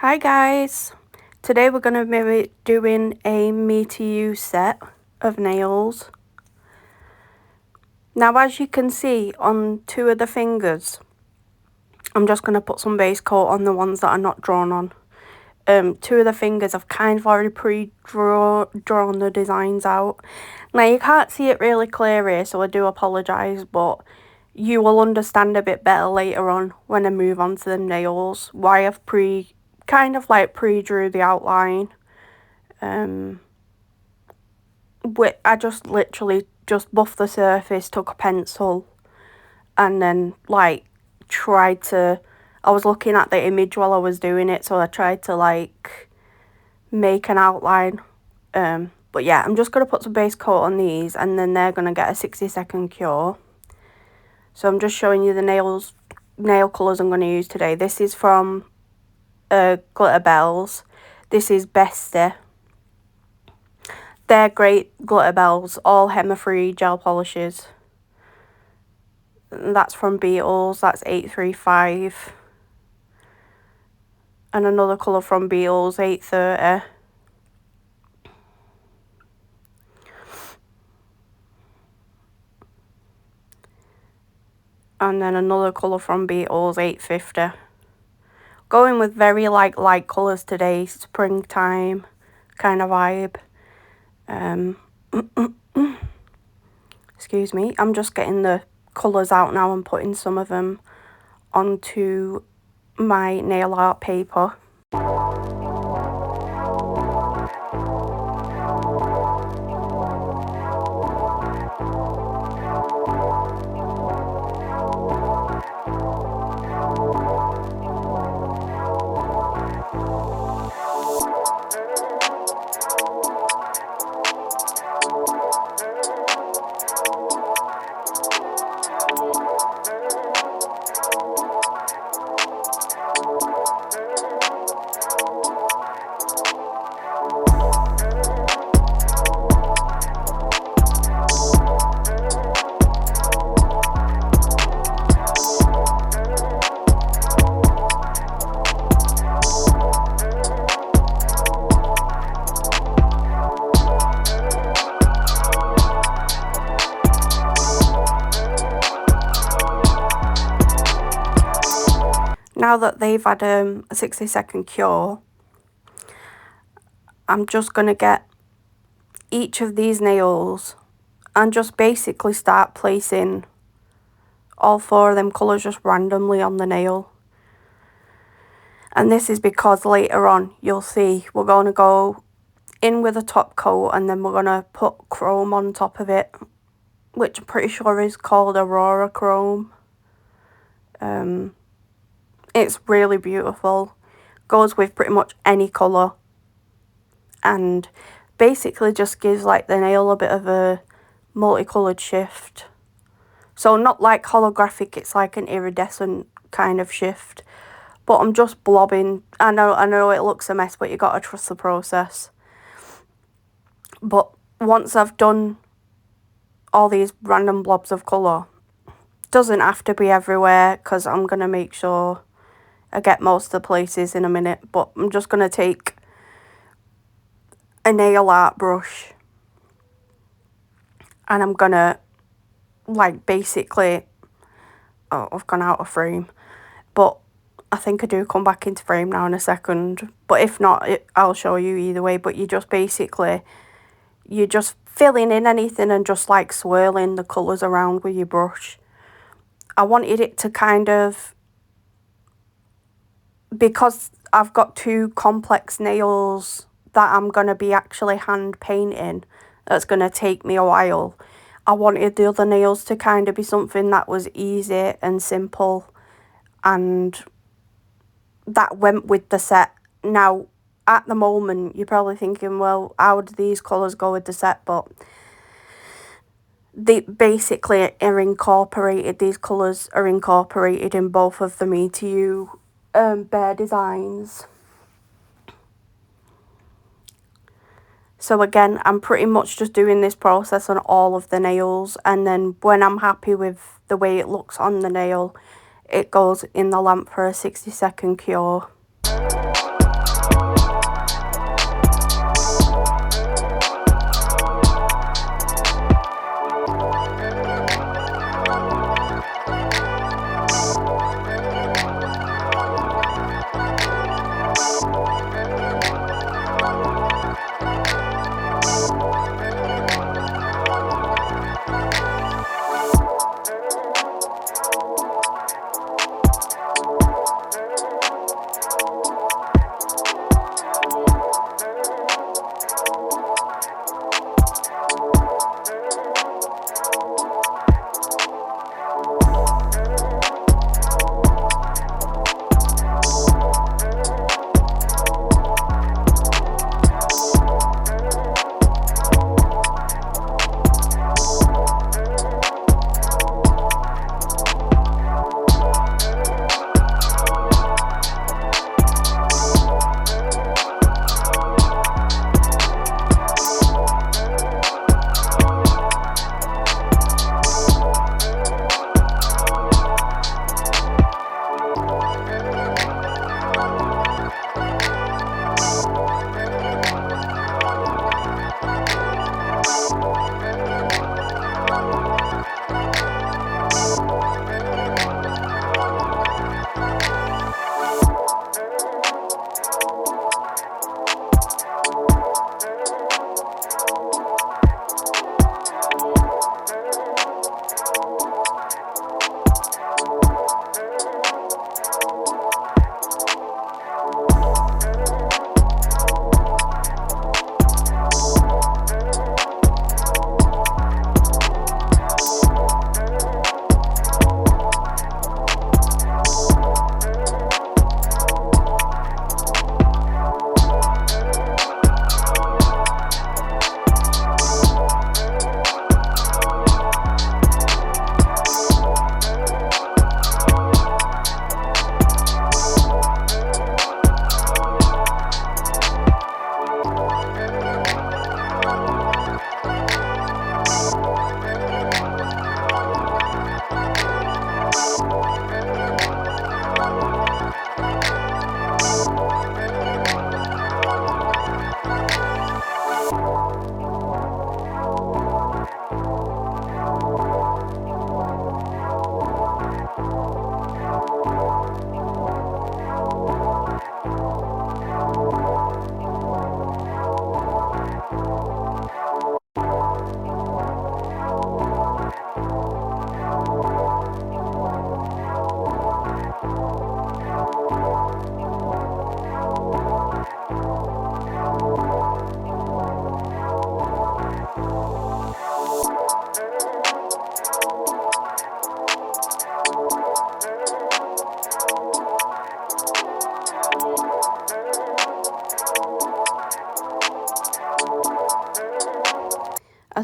Hi guys, today we're going to be doing a me to you set of nails. Now as you can see on two of the fingers, I'm just going to put some base coat on the ones that are not drawn on. Two of the fingers I've kind of already drawn the designs out. Now you can't see it really clear here, so I do apologise, but you will understand a bit better later on when I move on to the nails why I've pre-drew the outline. I just literally just buffed the surface, took a pencil, and then tried to. I was looking at the image while I was doing it, so I tried to make an outline. But yeah, I'm just gonna put some base coat on these, and then they're gonna get a 60-second cure. So I'm just showing you the nail colours I'm gonna use today. This is from Glitter Bells. This is Bestie. They're great glitter bells, all HEMA-free gel polishes. That's from Beetles, that's 835. And another colour from Beetles, 830. And then another colour from Beetles, 850. Going with very light colours today, springtime kind of vibe. Excuse me, I'm just getting the colours out now and putting some of them onto my nail art paper. Now that they've had a 60-second cure, I'm just going to get each of these nails and just basically start placing all four of them colours just randomly on the nail. And this is because later on, you'll see, we're going to go in with a top coat and then we're going to put chrome on top of it, which I'm pretty sure is called Aurora Chrome. It's really beautiful. Goes with pretty much any colour. And basically just gives the nail a bit of a multicoloured shift. So not like holographic, it's like an iridescent kind of shift. But I'm just blobbing. I know it looks a mess, but you got to trust the process. But once I've done all these random blobs of colour, doesn't have to be everywhere because I'm going to make sure I get most of the places in a minute. But I'm just going to take a nail art brush and I'm going to basically... Oh, I've gone out of frame. But I think I do come back into frame now in a second. But if not, I'll show you either way. But you just basically... You're just filling in anything and just swirling the colours around with your brush. I wanted it to kind of... Because I've got two complex nails that I'm going to be actually hand painting, that's going to take me a while. I wanted the other nails to kind of be something that was easy and simple. And that went with the set. Now, at the moment, you're probably thinking, well, how do these colours go with the set? But they basically are incorporated. These colours are incorporated in both of the Me To You bear designs. So again, I'm pretty much just doing this process on all of the nails, and then when I'm happy with the way it looks on the nail, it goes in the lamp for a 60-second cure.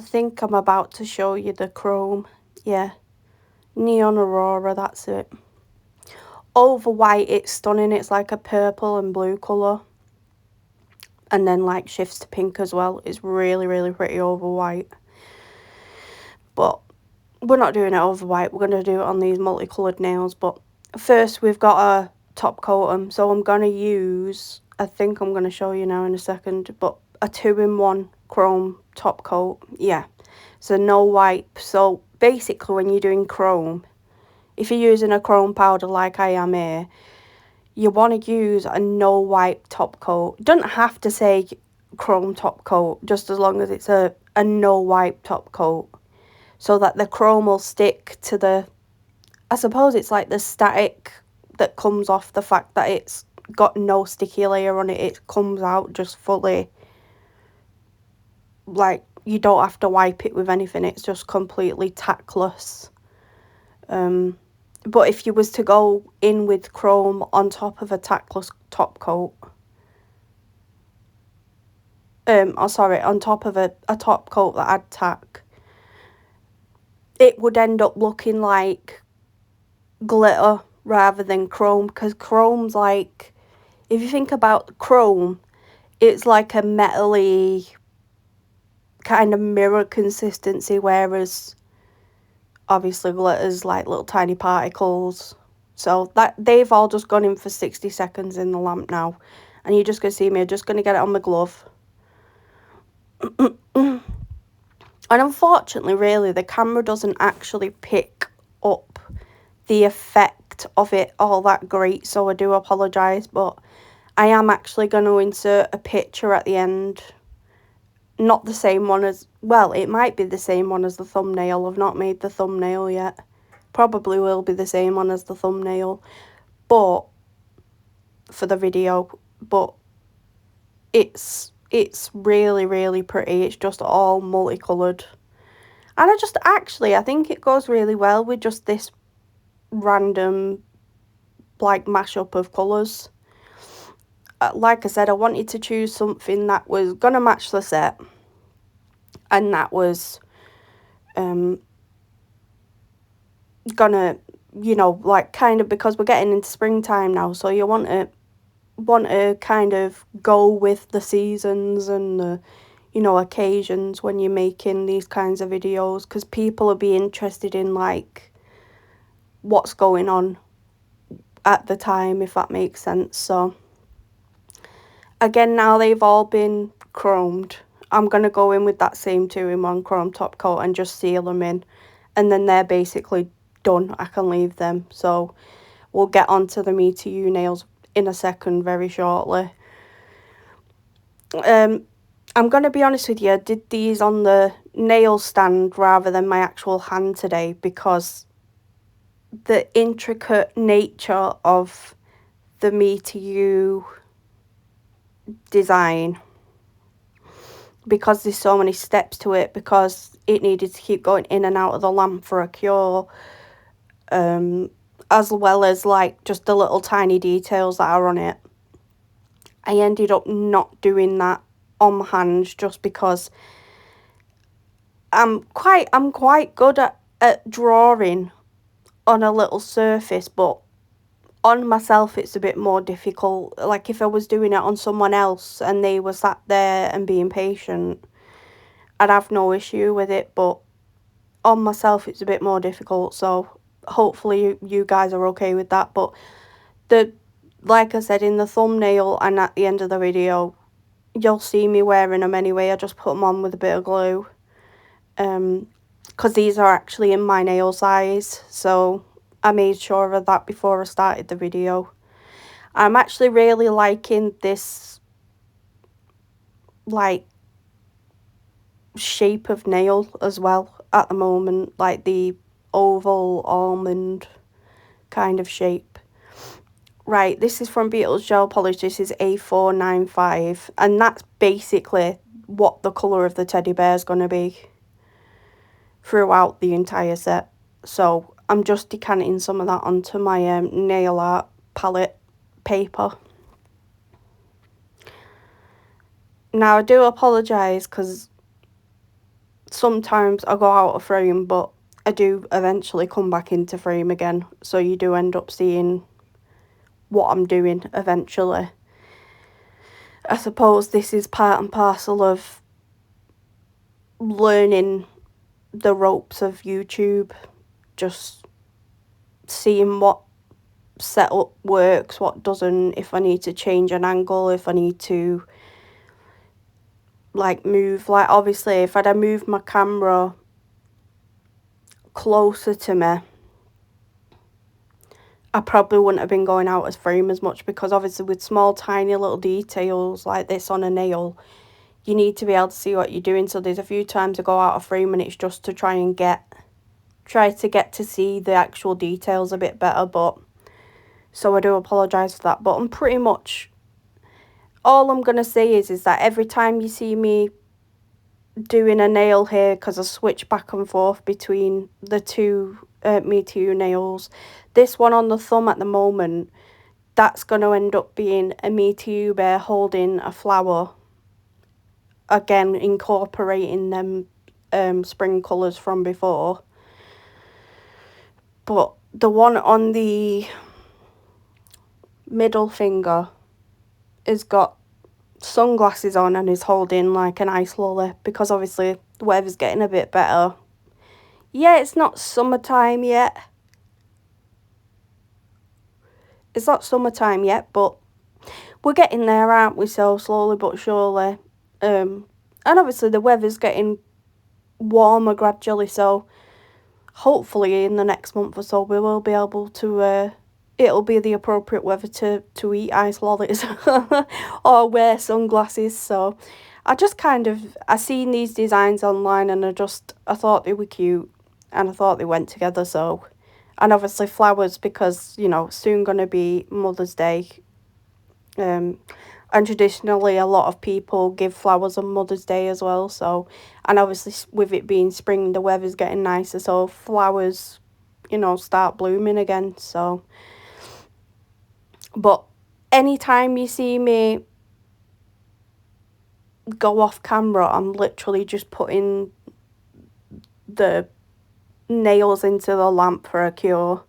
think I'm about to show you the chrome. Yeah, Neon Aurora, that's it. Over white, it's stunning. It's like a purple and blue colour. And then like shifts to pink as well. It's really, really pretty over white. But we're not doing it over white. We're going to do it on these multicoloured nails. But first we've got to top coat them. So I'm going to use, I think I'm going to show you now in a second, but a 2-in-1 chrome top coat. Yeah. So no wipe. So basically when you're doing chrome, if you're using a chrome powder like I am here, you want to use a no wipe top coat. It doesn't have to say chrome top coat, just as long as it's a no wipe top coat, so that the chrome will stick to the, I suppose it's like the static that comes off the fact that it's got no sticky layer on it. It comes out just fully, like you don't have to wipe it with anything. It's just completely tackless. But if you was to go in with chrome on top of a tackless top coat, on top of a top coat that had tack, it would end up looking like glitter rather than chrome, because chrome's like, if you think about chrome, it's like a metally kind of mirror consistency, whereas obviously glitter's like little tiny particles. So that they've all just gone in for 60 seconds in the lamp now, and you're just going to see me, I'm just going to get it on my glove. And unfortunately, really, the camera doesn't actually pick up the effect of it all that great, so I do apologise, but I am actually going to insert a picture at the end. Not the same one as, well, it might be the same one as the thumbnail. I've not made the thumbnail yet. Probably will be the same one as the thumbnail, but for the video, but it's really, really pretty. It's just all multicoloured. And I think it goes really well with just this random, like, mashup of colours. Like I said, I wanted to choose something that was going to match the set. And that was gonna, you know, like, kind of, because we're getting into springtime now, so you want to kind of go with the seasons and the, you know, occasions when you're making these kinds of videos, because people will be interested in, like, what's going on at the time, if that makes sense. So again, now they've all been chromed, I'm going to go in with that same 2-in-1 chrome top coat and just seal them in, and then they're basically done. I can leave them. So we'll get on to the Me To You nails in a second, very shortly. I'm going to be honest with you, I did these on the nail stand rather than my actual hand today, because the intricate nature of the Me To You design, because there's so many steps to it, because it needed to keep going in and out of the lamp for a cure, as well as like just the little tiny details that are on it. I ended up not doing that on my hands, just because I'm quite good at drawing on a little surface, but on myself it's a bit more difficult. Like, if I was doing it on someone else and they were sat there and being patient, I'd have no issue with it, but on myself it's a bit more difficult. So hopefully you guys are okay with that. But like I said in the thumbnail and at the end of the video, you'll see me wearing them anyway. I just put them on with a bit of glue, because these are actually in my nail size, so I made sure of that before I started the video. I'm actually really liking this, like, shape of nail as well at the moment, like the oval almond kind of shape. Right, this is from Beetles Gel Polish. This is A495, and that's basically what the colour of the teddy bear is going to be throughout the entire set. So I'm just decanting some of that onto my nail art palette paper. Now, I do apologise, because sometimes I go out of frame, but I do eventually come back into frame again. So you do end up seeing what I'm doing eventually. I suppose this is part and parcel of learning the ropes of YouTube, just seeing what setup works, what doesn't, if I need to change an angle, if I need to like move, like obviously if I'd have moved my camera closer to me, I probably wouldn't have been going out of frame as much, because obviously with small tiny little details like this on a nail, you need to be able to see what you're doing. So there's a few times I go out of frame and it's just to try to get to see the actual details a bit better. But so I do apologise for that, but I'm pretty much, all I'm going to say is that every time you see me doing a nail here, because I switch back and forth between the two Me Too nails, this one on the thumb at the moment, that's going to end up being a Me Too bear holding a flower, again incorporating them spring colours from before. But the one on the middle finger has got sunglasses on and is holding like an ice lolly, because obviously the weather's getting a bit better. Yeah, it's not summertime yet. It's not summertime yet, but we're getting there, aren't we? So slowly but surely. And obviously the weather's getting warmer gradually, so hopefully in the next month or so we will be able to it'll be the appropriate weather to eat ice lollies or wear sunglasses. So I seen these designs online and I thought they were cute and I thought they went together. So, and obviously flowers, because you know soon gonna be Mother's Day, and traditionally a lot of people give flowers on Mother's Day as well. So, and obviously with it being spring, the weather's getting nicer, so flowers, you know, start blooming again. So, but anytime you see me go off camera, I'm literally just putting the nails into the lamp for a cure.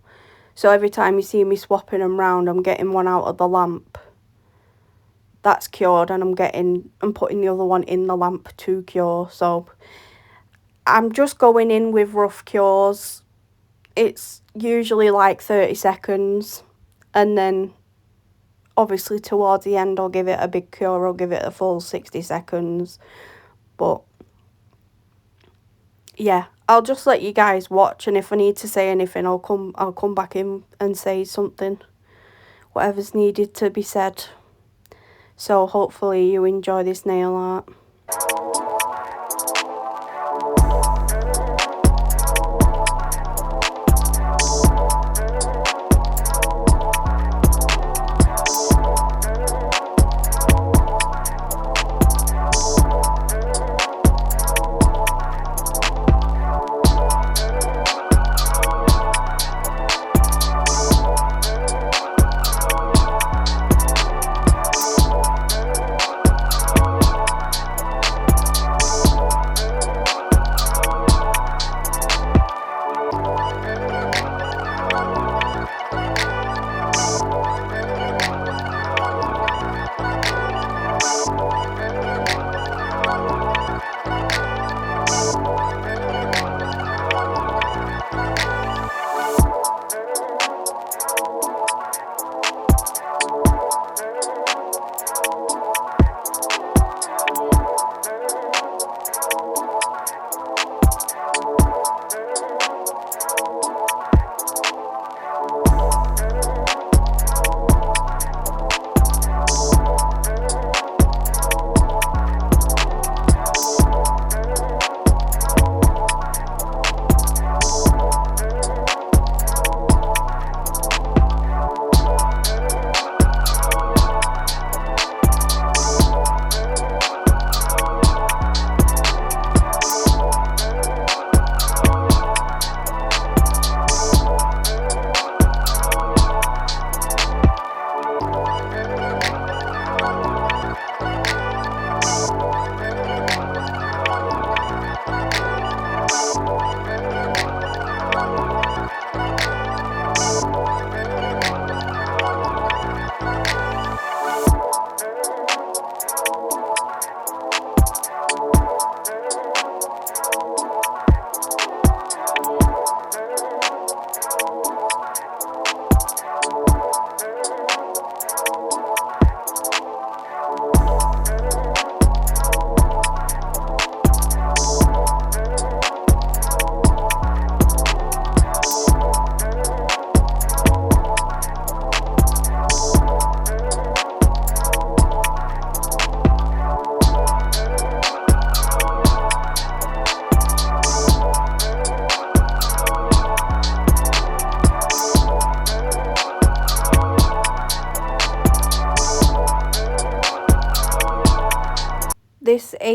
So every time you see me swapping them round, I'm getting one out of the lamp, that's cured, and I'm putting the other one in the lamp to cure. So I'm just going in with rough cures. It's usually like 30 seconds, and then obviously towards the end I'll give it a big cure, I'll give it a full 60 seconds. But yeah, I'll just let you guys watch, and if I need to say anything I'll come back in and say something, whatever's needed to be said. So hopefully you enjoy this nail art.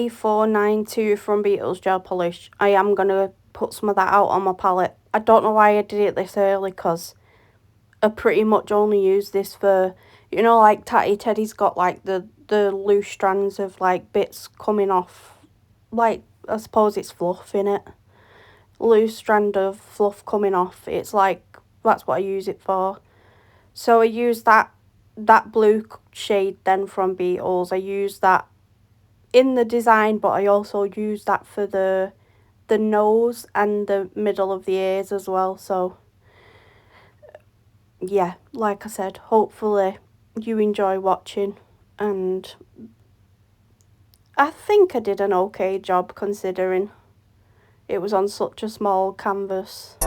A492 from Beetles Gel Polish. I am going to put some of that out on my palette. I don't know why I did it this early, because I pretty much only use this for, you know, like Teddy's got like the loose strands of like bits coming off, like I suppose it's fluff in it. Loose strand of fluff coming off. It's like, that's what I use it for. So I use that blue shade then from Beetles. I use that in the design, but I also use that for the nose and the middle of the ears as well. So yeah, like I said, hopefully you enjoy watching, and I think I did an okay job considering it was on such a small canvas.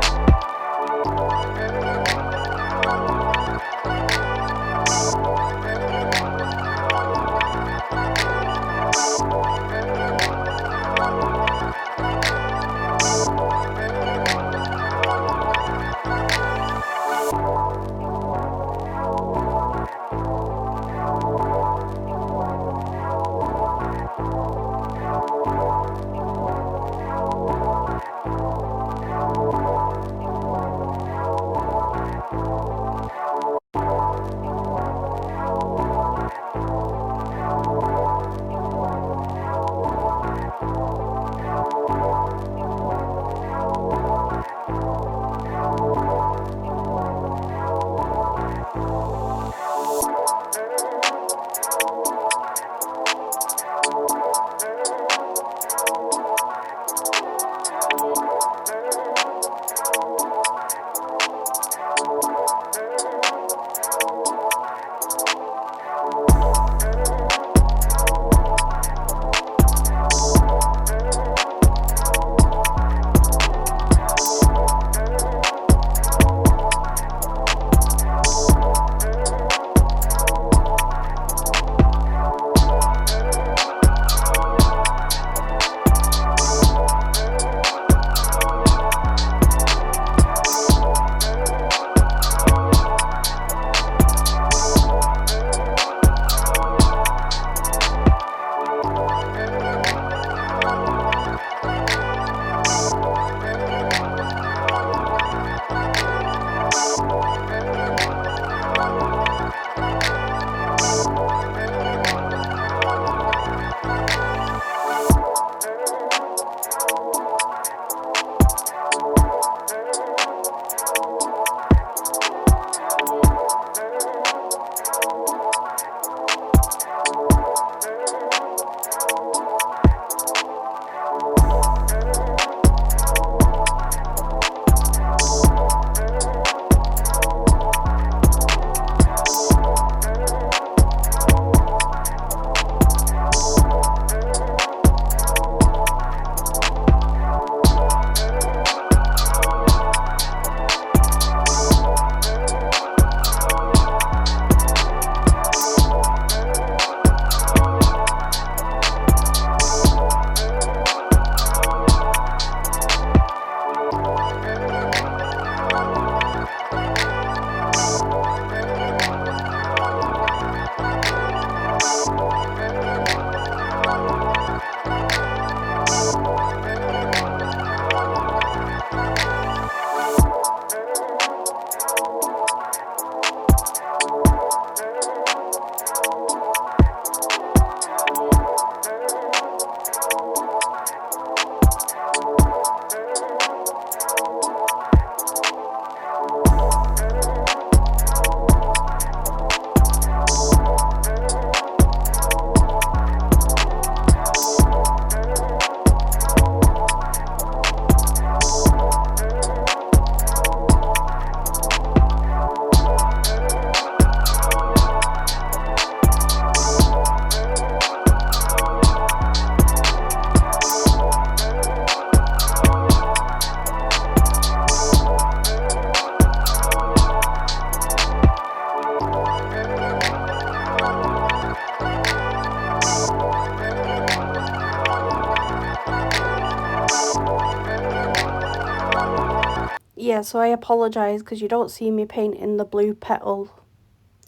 Yeah, so I apologise because you don't see me painting the blue petal.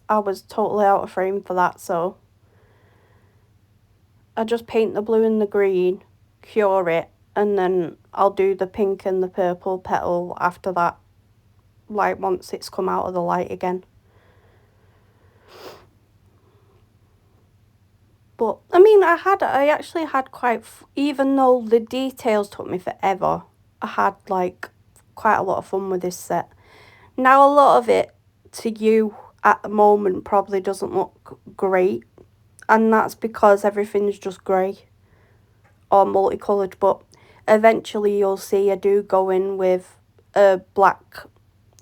I was totally out of frame for that, so I just paint the blue and the green, cure it, and then I'll do the pink and the purple petal after that, like once it's come out of the light again. But I mean, I actually had quite, even though the details took me forever, I had like quite a lot of fun with this set. Now a lot of it to you at the moment probably doesn't look great, and that's because everything's just grey or multicoloured, but eventually you'll see I do go in with a black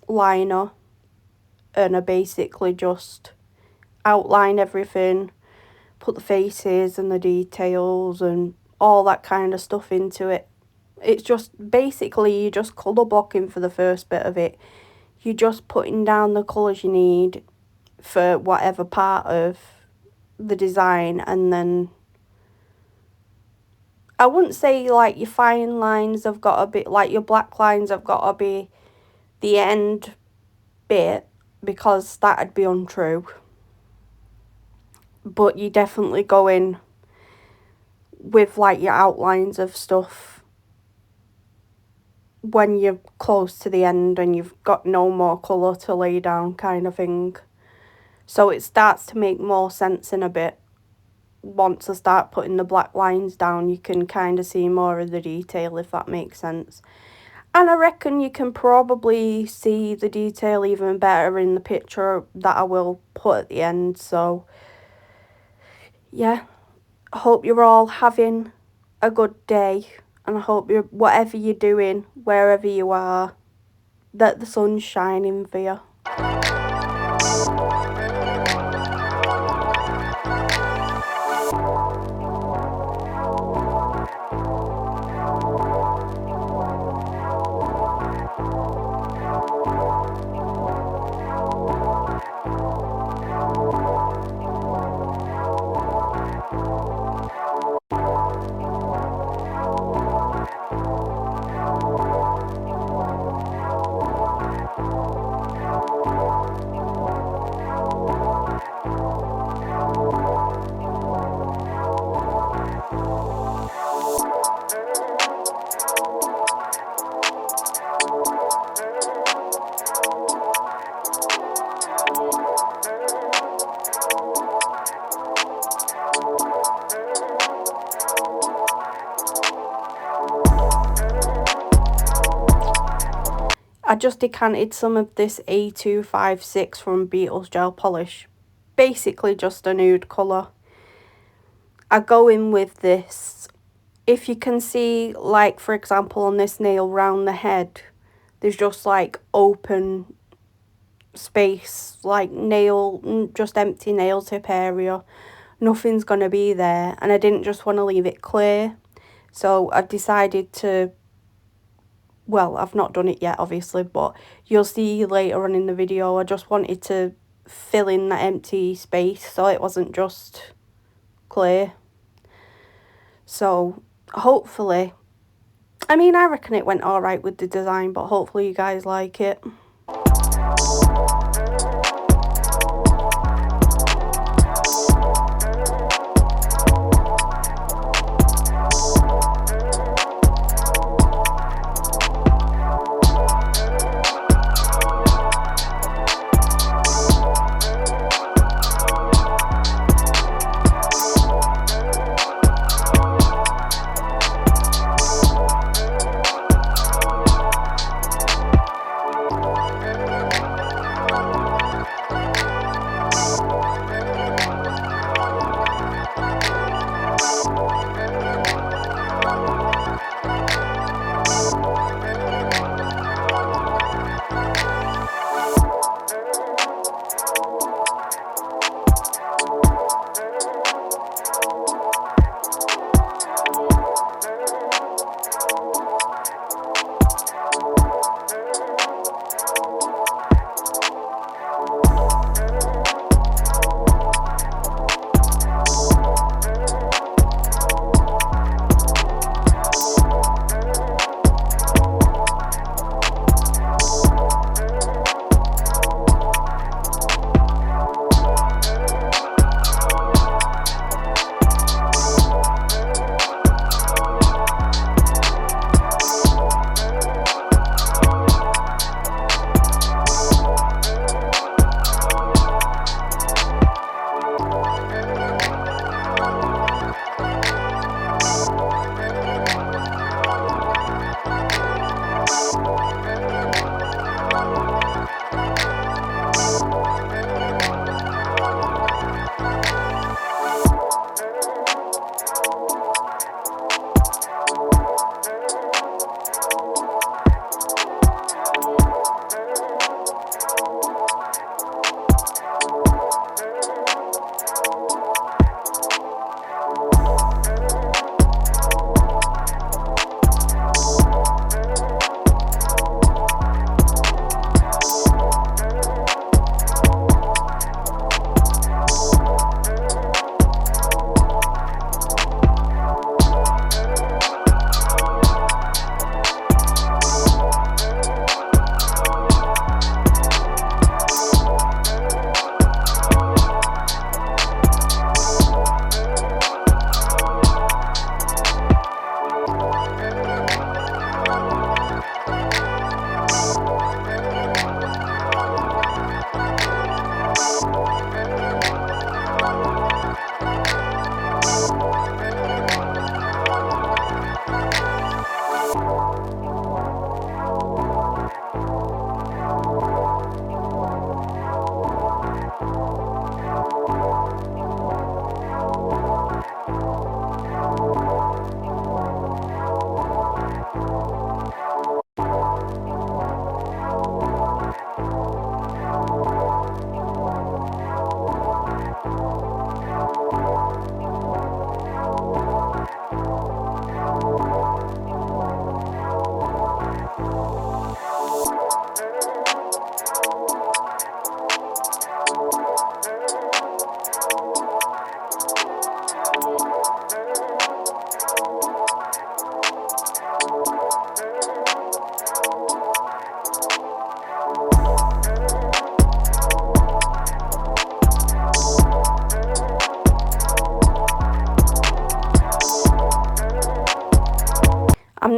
liner and I basically just outline everything, put the faces and the details and all that kind of stuff into it. It's just basically you're just colour blocking for the first bit of it. You're just putting down the colours you need for whatever part of the design, and then I wouldn't say like your fine lines have got to be, like your black lines have got to be the end bit, because that'd be untrue. But you definitely go in with like your outlines of stuff when you're close to the end and you've got no more colour to lay down, kind of thing. So it starts to make more sense in a bit. Once I start putting the black lines down, you can kind of see more of the detail, if that makes sense. And I reckon you can probably see the detail even better in the picture that I will put at the end. So yeah, I hope you're all having a good day, and I hope you're, whatever you're doing, wherever you are, that the sun's shining for you. I just decanted some of this A256 from Beetles Gel Polish. Basically just a nude colour. I go in with this. If you can see, like for example on this nail round the head, there's just like open space, like nail, just empty nail tip area. Nothing's going to be there, and I didn't just want to leave it clear. So I decided to, well, I've not done it yet obviously, but you'll see later on in the video, I just wanted to fill in that empty space so it wasn't just clear. So hopefully, I mean, I reckon it went alright with the design, but hopefully you guys like it.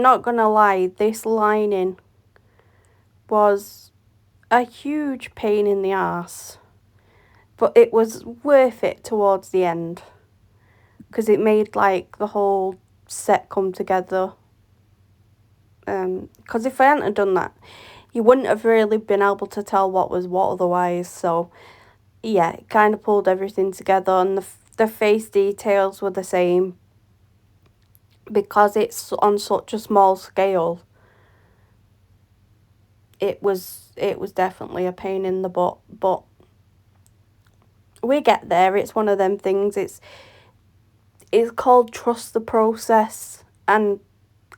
I'm not gonna lie, this lining was a huge pain in the arse, but it was worth it towards the end because it made like the whole set come together. Because if I hadn't have done that, you wouldn't have really been able to tell what was what otherwise. So yeah, it kind of pulled everything together, and the face details were the same because it's on such a small scale. It was definitely a pain in the butt, but we get there. It's one of them things. It's called trust the process, and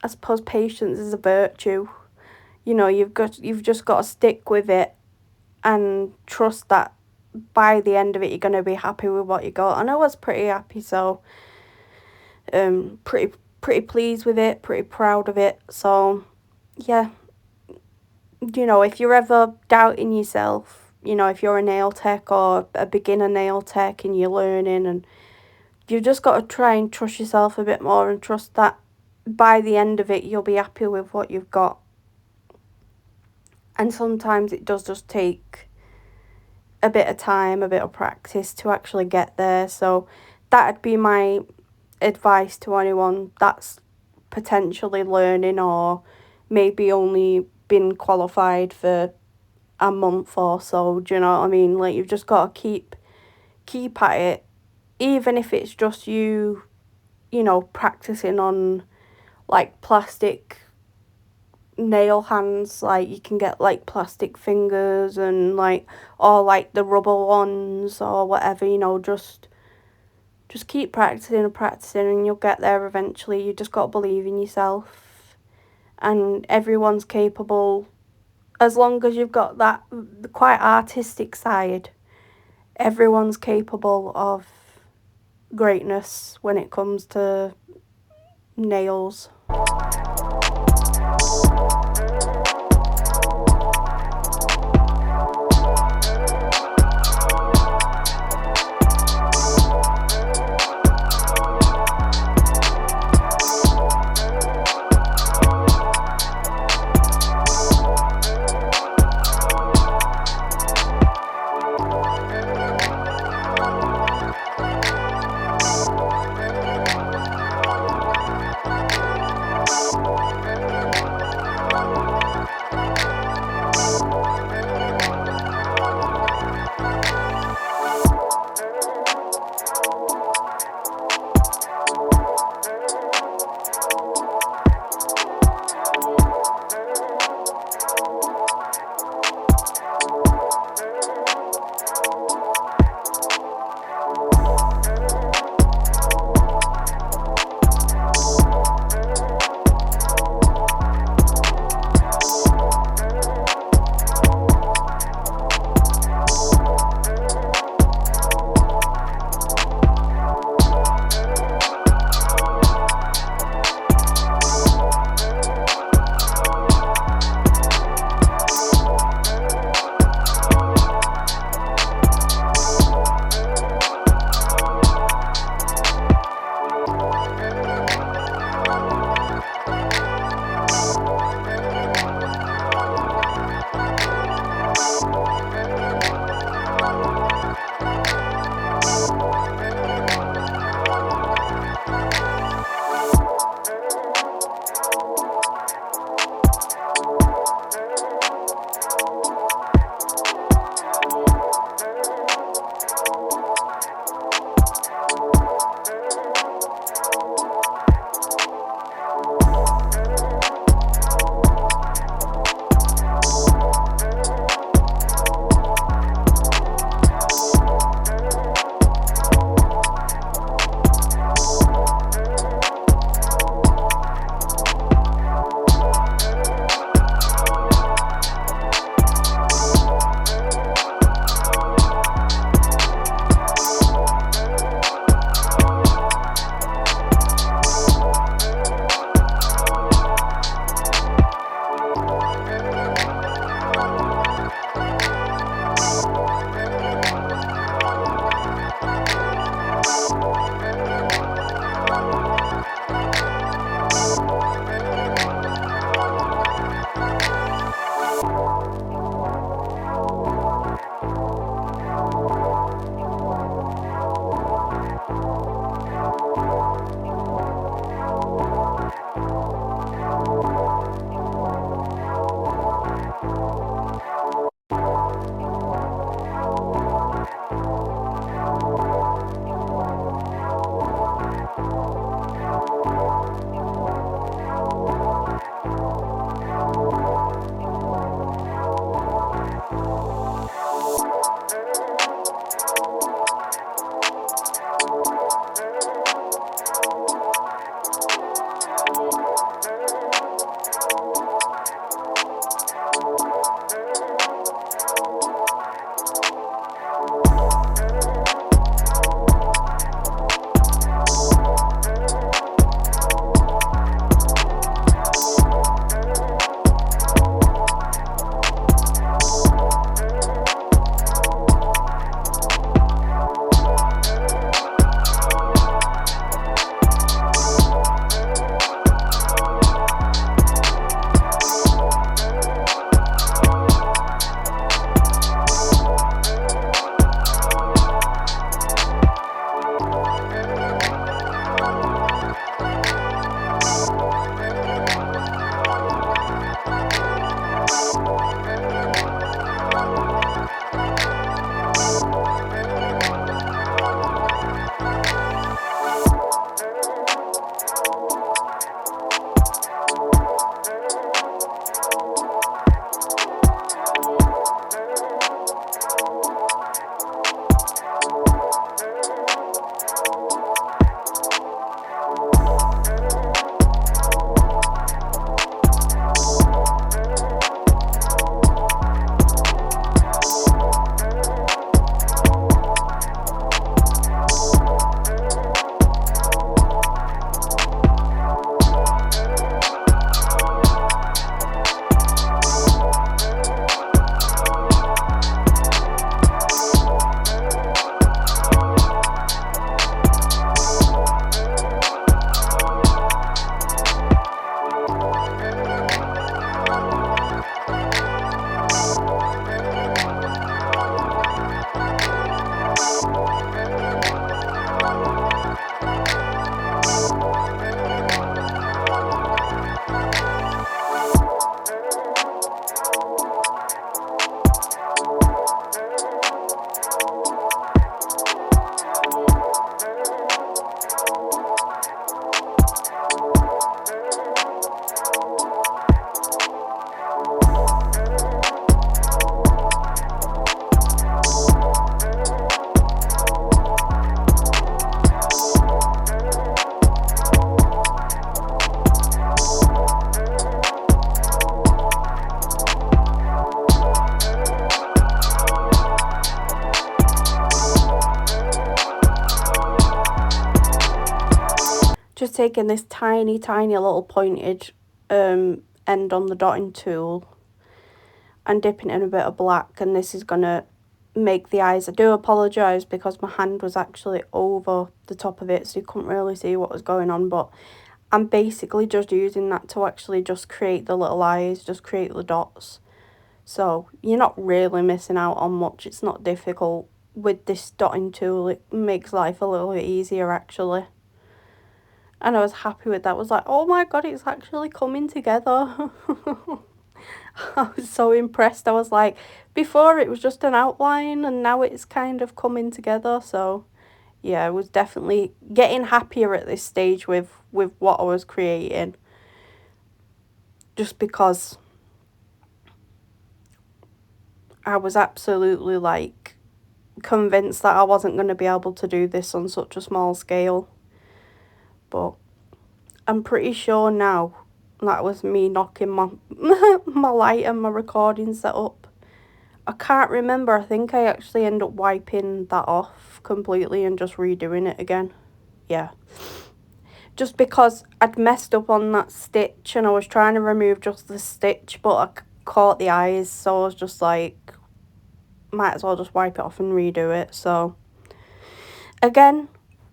I suppose patience is a virtue. You know, you've just got to stick with it and trust that by the end of it you're going to be happy with what you got. And I was pretty happy, so pretty pleased with it, pretty proud of it. So yeah, you know, if you're ever doubting yourself, you know, if you're a nail tech or a beginner nail tech and you're learning, and you've just got to try and trust yourself a bit more and trust that by the end of it you'll be happy with what you've got. And sometimes it does just take a bit of time, a bit of practice to actually get there. So that'd be my advice to anyone that's potentially learning or maybe only been qualified for a month or so. Do you know what I mean? Like, you've just got to keep at it, even if it's just you know, practicing on like plastic nail hands. Like, you can get like plastic fingers and like, or like the rubber ones or whatever, you know. Just keep practicing and practicing and you'll get there eventually. You just got to believe in yourself, and everyone's capable as long as you've got that quite artistic side. Everyone's capable of greatness when it comes to nails. taking this tiny little pointed end on the dotting tool and dipping it in a bit of black, and this is going to make the eyes. I do apologise because my hand was actually over the top of it, so you couldn't really see what was going on, but I'm basically just using that to actually just create the little eyes, just create the dots. So you're not really missing out on much. It's not difficult. With this dotting tool, it makes life a little bit easier actually. And I was happy with that. I was like, oh my god, it's actually coming together. I was so impressed. I was like, before it was just an outline and now it's kind of coming together. So yeah, I was definitely getting happier at this stage with what I was creating. Just because I was absolutely like convinced that I wasn't going to be able to do this on such a small scale. But I'm pretty sure now that was me knocking my my light and my recording set up. I can't remember. I think I actually end up wiping that off completely and just redoing it again. Yeah. Just because I'd messed up on that stitch and I was trying to remove just the stitch, but I caught the eyes, so I was just like, might as well just wipe it off and redo it. So again,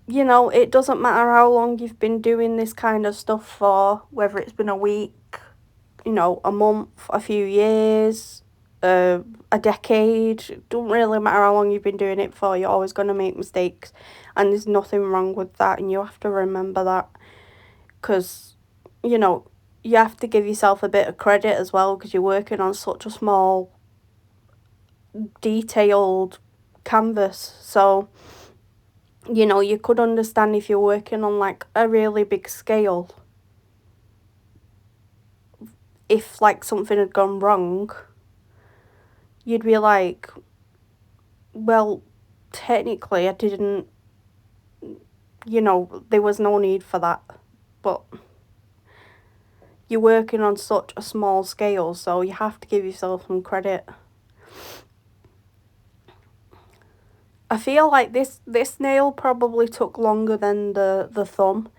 you know, it doesn't matter how long you've been doing this kind of stuff for, whether it's been a week, you know, a month, a few years, a decade. It don't really matter how long you've been doing it for, you're always going to make mistakes, and there's nothing wrong with that, and you have to remember that, because, you know, you have to give yourself a bit of credit as well, because you're working on such a small, detailed canvas. So, you know, you could understand if you're working on like a really big scale, if like something had gone wrong, you'd be like, well, technically I didn't, you know, there was no need for that. But you're working on such a small scale, so you have to give yourself some credit. I feel like this nail probably took longer than the thumb,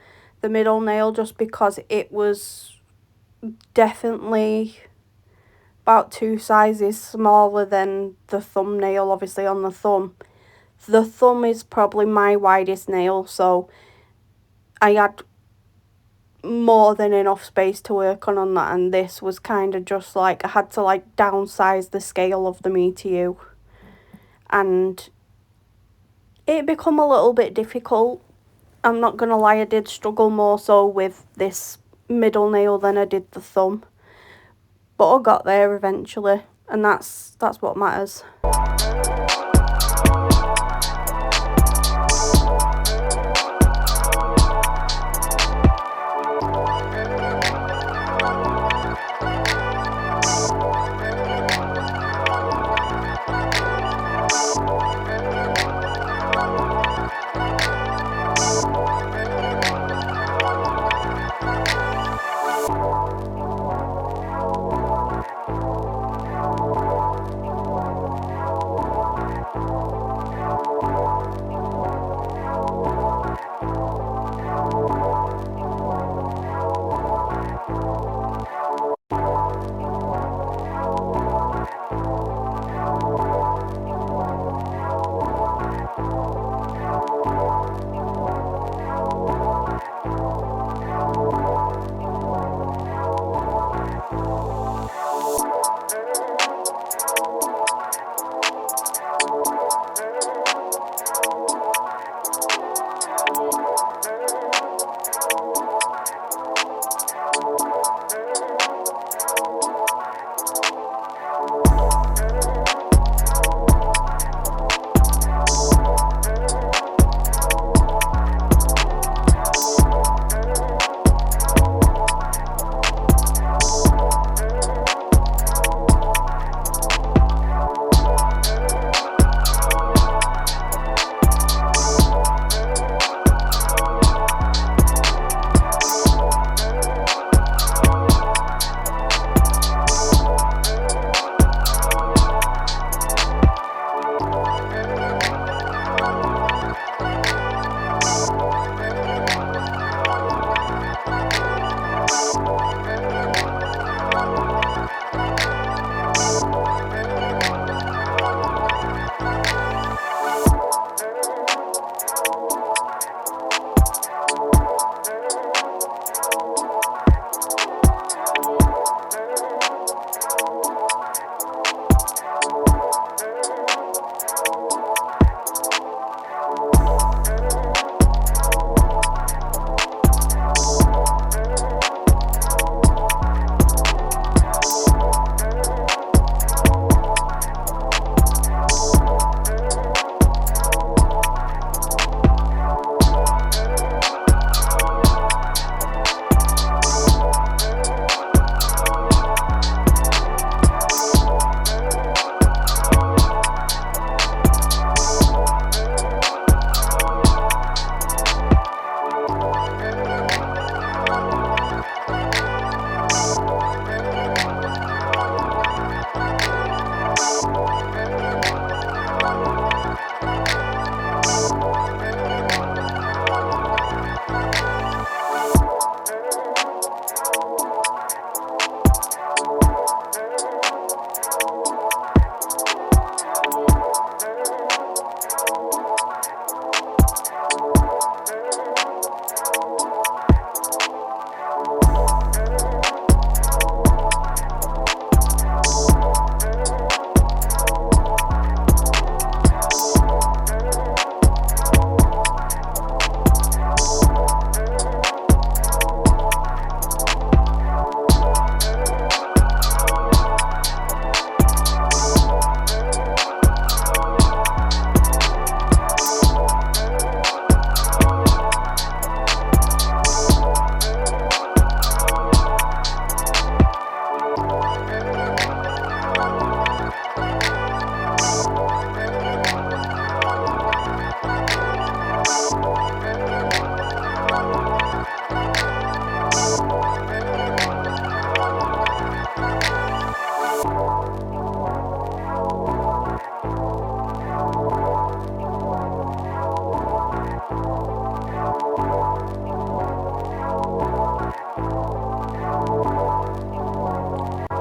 the middle nail, just because it was definitely about 2 sizes smaller than the thumbnail, obviously, on the thumb. The thumb is probably my widest nail, so I had more than enough space to work on that, and this was kind of just like, I had to like downsize the scale of the Me To You, and it become a little bit difficult. I'm not gonna lie, I did struggle more so with this middle nail than I did the thumb, but I got there eventually, and that's what matters.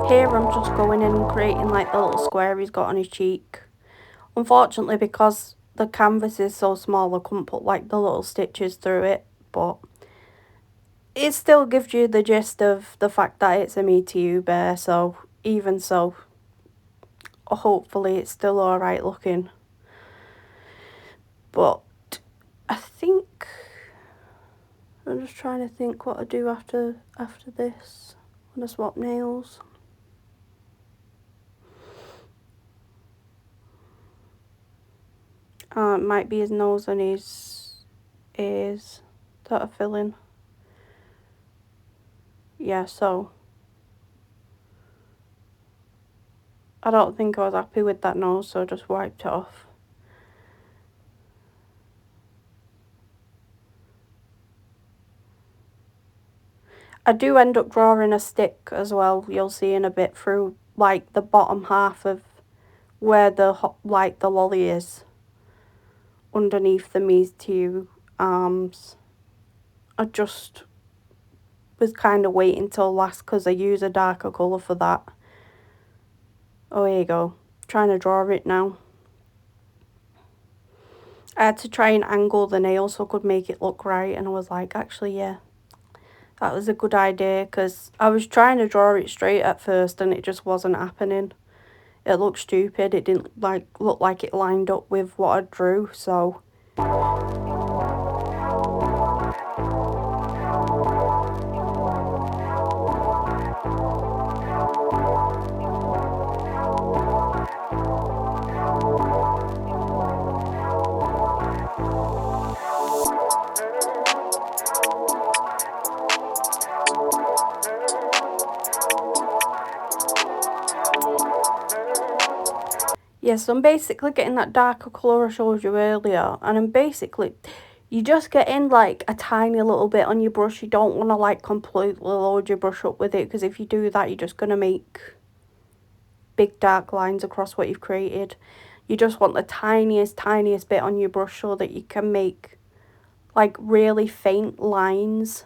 Here I'm just going in and creating like the little square he's got on his cheek. Unfortunately, because the canvas is so small, I couldn't put like the little stitches through it, but it still gives you the gist of the fact that it's a Me To You bear, so even so, hopefully it's still alright looking. But I think I'm just trying to think what I do after this. I'm gonna swap nails. It might be his nose and his ears that are filling. Yeah, so I don't think I was happy with that nose, so I just wiped it off. I do end up drawing a stick as well, you'll see in a bit, through like the bottom half of where the like the lolly is, underneath the Me To You arms. I just was kind of waiting till last because I use a darker colour for that. Oh, here you go. Trying to draw it now. I had to try and angle the nail so I could make it look right, and I was like, actually, yeah, that was a good idea, because I was trying to draw it straight at first and it just wasn't happening. It looked stupid. It didn't look like it lined up with what I drew, so yes, I'm basically getting that darker colour I showed you earlier, and I'm basically, you just get in like a tiny little bit on your brush. You don't want to like completely load your brush up with it, because if you do that, you're just going to make big dark lines across what you've created. You just want the tiniest bit on your brush so that you can make like really faint lines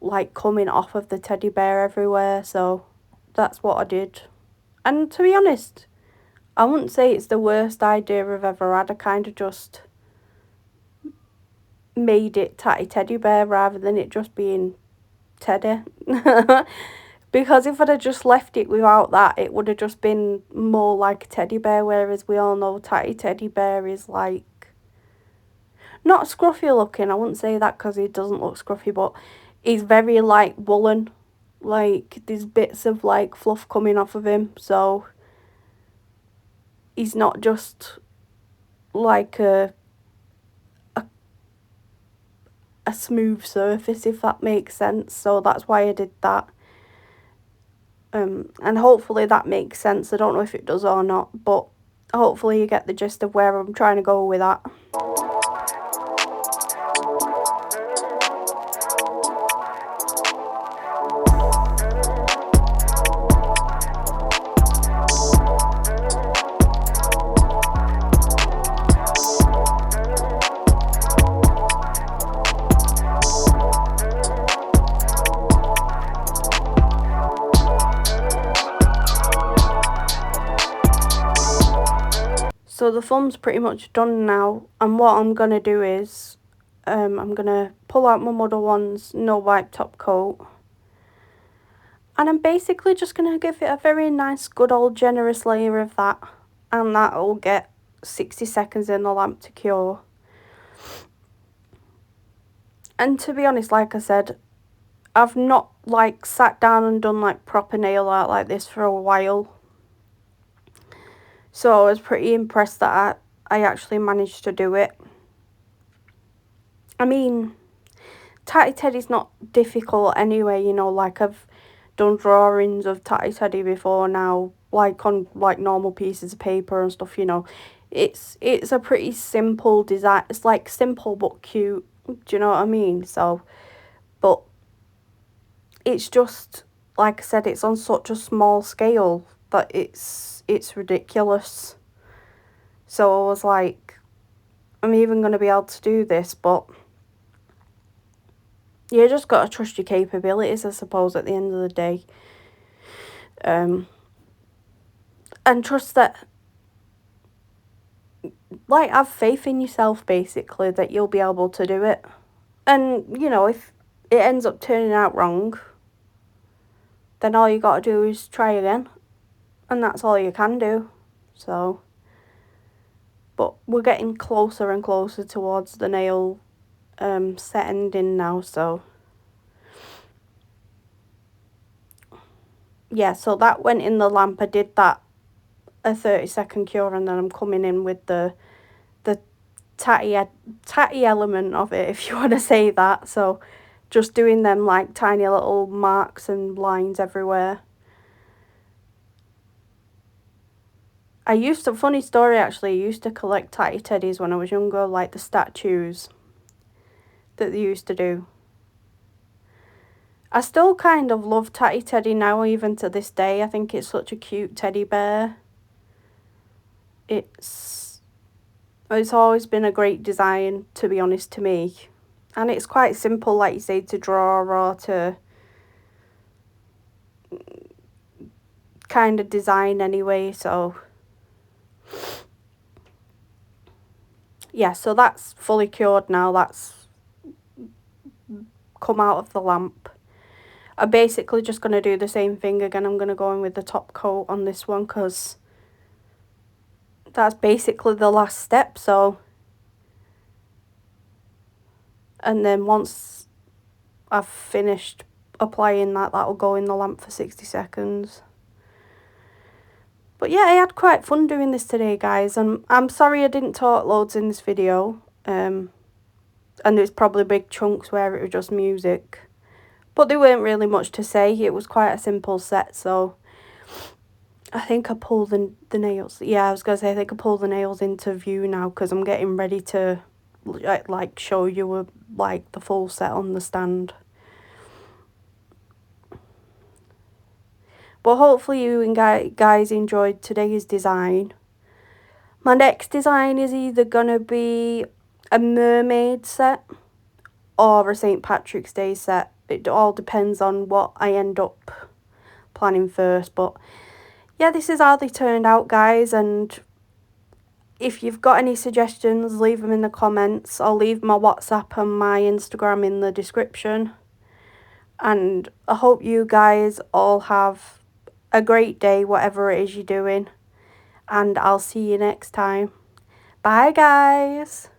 like coming off of the teddy bear everywhere. So that's what I did. And to be honest, I wouldn't say it's the worst idea I've ever had. I kind of just made it Tatty Teddy Bear rather than it just being Teddy. Because if I'd have just left it without that, it would have just been more like a teddy bear, whereas we all know Tatty Teddy Bear is like, not scruffy looking, I wouldn't say that because he doesn't look scruffy, but he's very like woolen, like there's bits of like fluff coming off of him, so he's not just like a smooth surface, if that makes sense. So that's why I did that. And hopefully that makes sense. I don't know if it does or not, but hopefully you get the gist of where I'm trying to go with that. So the thumb's pretty much done now, and what I'm going to do is I'm going to pull out my Model 1's no wipe top coat, and I'm basically just going to give it a very nice good old generous layer of that, and that'll get 60 seconds in the lamp to cure. And to be honest, like I said, I've not like sat down and done like proper nail art like this for a while. So I was pretty impressed that I actually managed to do it. I mean, Tatty Teddy's not difficult anyway, you know, like I've done drawings of Tatty Teddy before now, like on like normal pieces of paper and stuff, you know. It's a pretty simple design. It's like simple but cute, do you know what I mean? So, but it's just, like I said, it's on such a small scale that it's ridiculous. So I was like, I'm even going to be able to do this, but you just got to trust your capabilities, I suppose, at the end of the day. And trust that, like, have faith in yourself, basically, that you'll be able to do it. And, you know, if it ends up turning out wrong, then all you got to do is try again. And that's all you can do. So, but we're getting closer and closer towards the nail set ending now, so yeah, so that went in the lamp. I did that a 30-second cure, and then I'm coming in with the tatty element of it, if you want to say that. So just doing them like tiny little marks and lines everywhere. Funny story actually, I used to collect tatty teddies when I was younger, like the statues that they used to do. I still kind of love Tatty Teddy now, even to this day. I think it's such a cute teddy bear. It's always been a great design, to be honest, to me. And it's quite simple, like you say, to draw or to kind of design anyway, so yeah, so that's fully cured now. That's come out of the lamp. I'm basically just going to do the same thing again. I'm going to go in with the top coat on this one because that's basically the last step. So, and then once I've finished applying that, that'll go in the lamp for 60 seconds. But yeah, I had quite fun doing this today, guys. And I'm sorry I didn't talk loads in this video. And there's probably big chunks where it was just music. But there weren't really much to say. It was quite a simple set, so I think I pulled the nails. Yeah, I was going to say I think I pulled the nails into view now because I'm getting ready to like show you like the full set on the stand. But hopefully you guys enjoyed today's design. My next design is either going to be a mermaid set or a St. Patrick's Day set. It all depends on what I end up planning first. But yeah, this is how they turned out, guys. And if you've got any suggestions, leave them in the comments. I'll leave my WhatsApp and my Instagram in the description. And I hope you guys all have a great day, whatever it is you're doing. And I'll see you next time. Bye, guys.